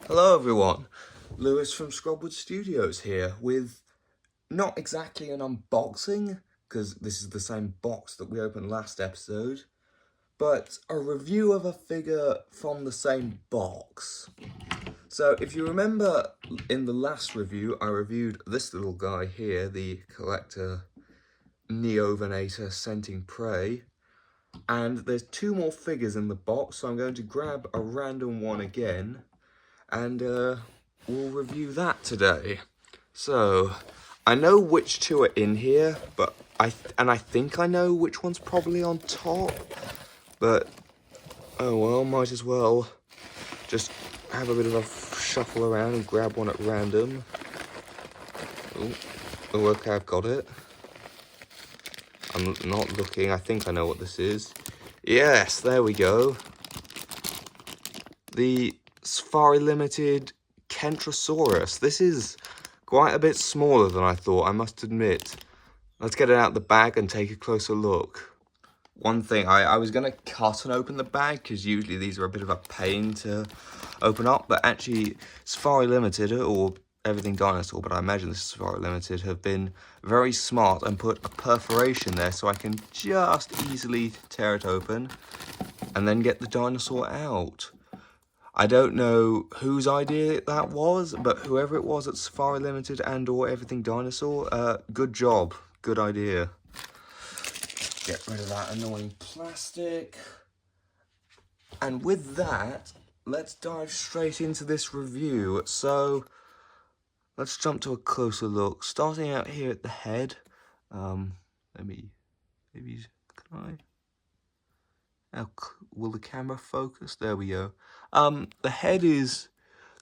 Hello everyone, Lewis from Scrubwood Studios here with not exactly an unboxing, because this is the same box that we opened last episode, but a review of a figure from the same box. So if you remember in the last review, I reviewed this little guy here, the collector Neovenator Scenting Prey, and there's two more figures in the box, so I'm going to grab a random one again, and we'll review that today. So, I know which two are in here, but I think I know which one's probably on top, but oh well, might as well just have a bit of a shuffle around and grab one at random. Oh, okay, I've got it. I'm not looking, I think I know what this is. Yes, there we go. The Safari Limited Kentrosaurus. This is quite a bit smaller than I thought, I must admit. Let's get it out of the bag and take a closer look. One thing, I was going to cut and open the bag, because usually these are a bit of a pain to open up, but actually Safari Limited, or Everything Dinosaur, but I imagine this is Safari Limited, have been very smart and put a perforation there so I can just easily tear it open and then get the dinosaur out. I don't know whose idea that was, but whoever it was at Safari Limited and or Everything Dinosaur, good job, good idea. Get rid of that annoying plastic. And with that, let's dive straight into this review. So, let's jump to a closer look. Starting out here at the head, maybe, can I? Will the camera focus? There we go. The head is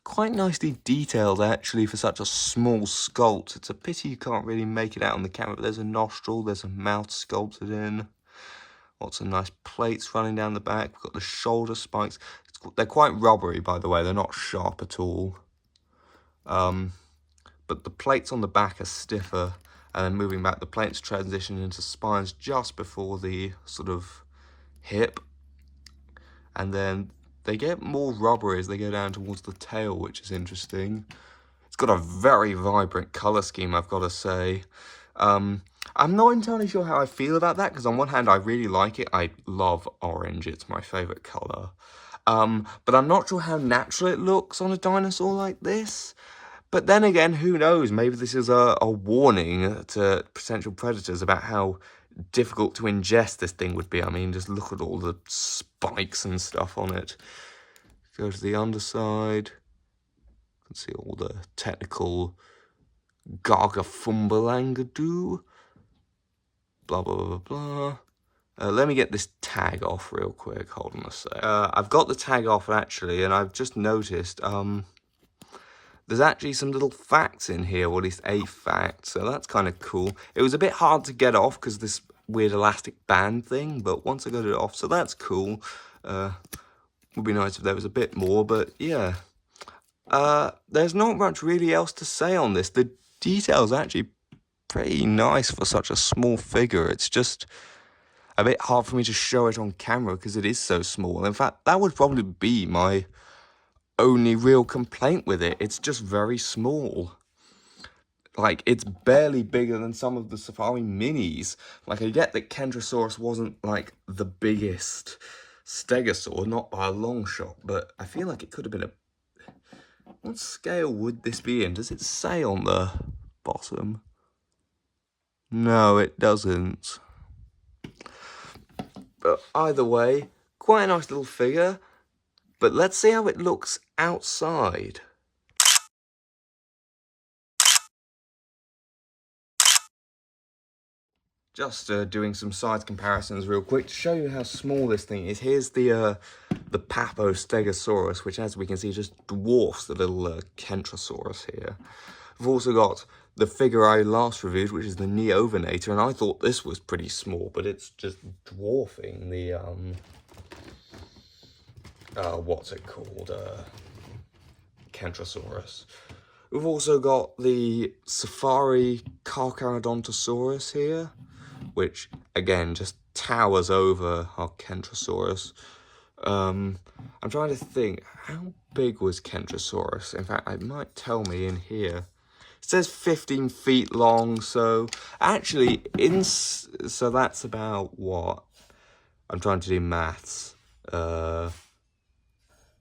quite nicely detailed, actually, for such a small sculpt. It's a pity you can't really make it out on the camera, but there's a nostril, there's a mouth sculpted in. Lots of nice plates running down the back. We've got the shoulder spikes. They're quite rubbery, by the way. They're not sharp at all. But the plates on the back are stiffer. And then moving back, the plates transition into spines just before the sort of hip. And then they get more rubbery as they go down towards the tail, which is interesting. It's got a very vibrant colour scheme, I've got to say. I'm not entirely sure how I feel about that, because on one hand, I really like it. I love orange. It's my favourite colour. But I'm not sure how natural it looks on a dinosaur like this. But then again, who knows? Maybe this is a warning to potential predators about how difficult to ingest this thing would be. I mean, just look at all the spikes and stuff on it. Go to the underside. You can see all the technical gargafumbalangadoo. Blah, blah, blah, blah. Let me get this tag off real quick. Hold on a sec. I've got the tag off, actually, and I've just noticed there's actually some little facts in here, or at least a fact, so that's kind of cool. It was a bit hard to get off because this weird elastic band thing, but once I got it off, so that's cool. Would be nice if there was a bit more, but yeah. There's not much really else to say on this. The detail's actually pretty nice for such a small figure. It's just a bit hard for me to show it on camera because it is so small. In fact, that would probably be my only real complaint with it. It's just very small. Like, it's barely bigger than some of the Safari minis. Like, I get that Kentrosaurus wasn't, like, the biggest stegosaur, not by a long shot, but I feel like it could have been a... What scale would this be in? Does it say on the bottom? No, it doesn't. But either way, quite a nice little figure. But let's see how it looks outside. Just doing some size comparisons real quick to show you how small this thing is. Here's the Papo Stegosaurus, which, as we can see, just dwarfs the little Kentrosaurus here. We've also got the figure I last reviewed, which is the Neovenator, and I thought this was pretty small, but it's just dwarfing the what's it called? Kentrosaurus. We've also got the Safari Carcharodontosaurus here, which, again, just towers over our Kentrosaurus. I'm trying to think, how big was Kentrosaurus? In fact, it might tell me in here. It says 15 feet long, so actually, so that's about what? I'm trying to do maths.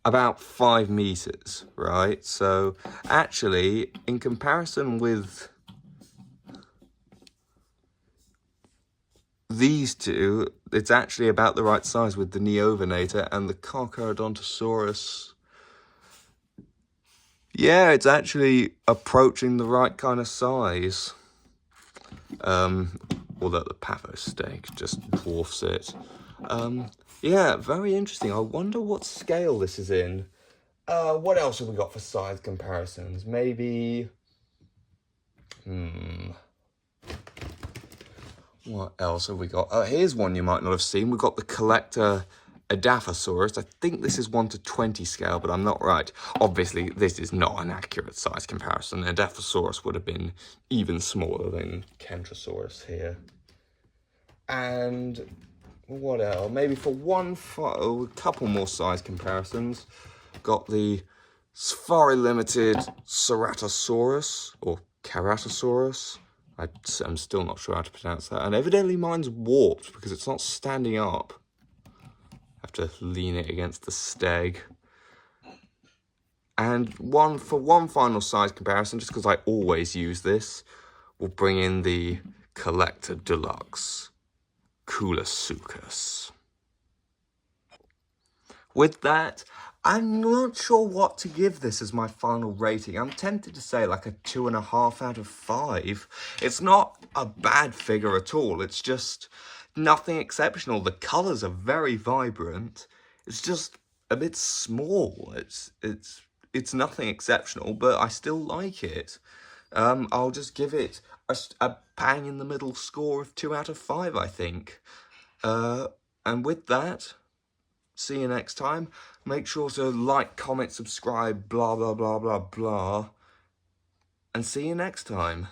About 5 meters, right? So actually, in comparison with these two, it's actually about the right size with the Neovenator and the Carcharodontosaurus. Yeah, it's actually approaching the right kind of size. Although the Paphosteg just dwarfs it. Yeah, very interesting. I wonder what scale this is in. What else have we got for size comparisons? Maybe... What else have we got? Here's one you might not have seen. We've got the Collector Edaphosaurus. I think this is 1:20 scale, but I'm not right. Obviously, this is not an accurate size comparison. Edaphosaurus would have been even smaller than Kentrosaurus here. And what else? Maybe for a couple more size comparisons. Got the Safari Limited Ceratosaurus, or Keratosaurus. I'm still not sure how to pronounce that. And evidently mine's warped because it's not standing up. I have to lean it against the steg. And for one final size comparison, just because I always use this, we'll bring in the Collector Deluxe Coolosuchus. With that, I'm not sure what to give this as my final rating. I'm tempted to say like a 2.5 out of 5. It's not a bad figure at all. It's just nothing exceptional. The colours are very vibrant. It's just a bit small. It's nothing exceptional, but I still like it. I'll just give it a bang in the middle score of 2 out of 5, I think. And with that, see you next time. Make sure to like, comment, subscribe, blah, blah, blah, blah, blah. And see you next time.